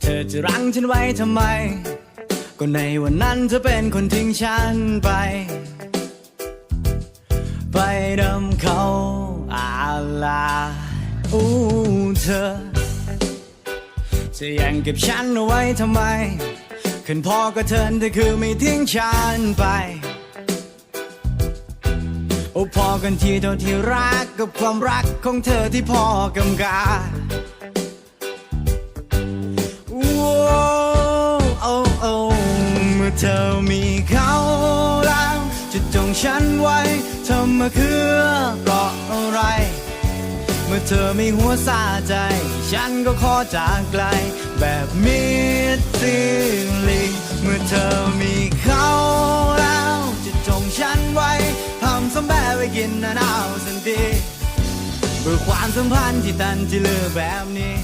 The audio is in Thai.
ธอจะรั้งฉันไว้ทำไมก็ในวันนั้นเธอเป็นคนทิ้งฉันไปดำเขาอาลาเธอจะยังเก็บฉันเอาไว้ทำไมขึ้นพอก็เทินแต่คือไม่ทิ้งฉันไปพอกันทีเท่าที่รักกับความรักของเธอที่พอกำกาเมื่อเธอมีเขาแล้วจะจงฉันไว้ทำมาคือเพราะอะไรเมื่อเธอไม่หัวซาใจฉันก็ขอจากไกลแบบมิดซิลิเมื่อเธอมีเขาแล้วจะจงฉันไว้ทำสมแบบไว้กินหนาวสันติเพื่อความสัมพันธ์ที่ตันที่เลือแบบนี้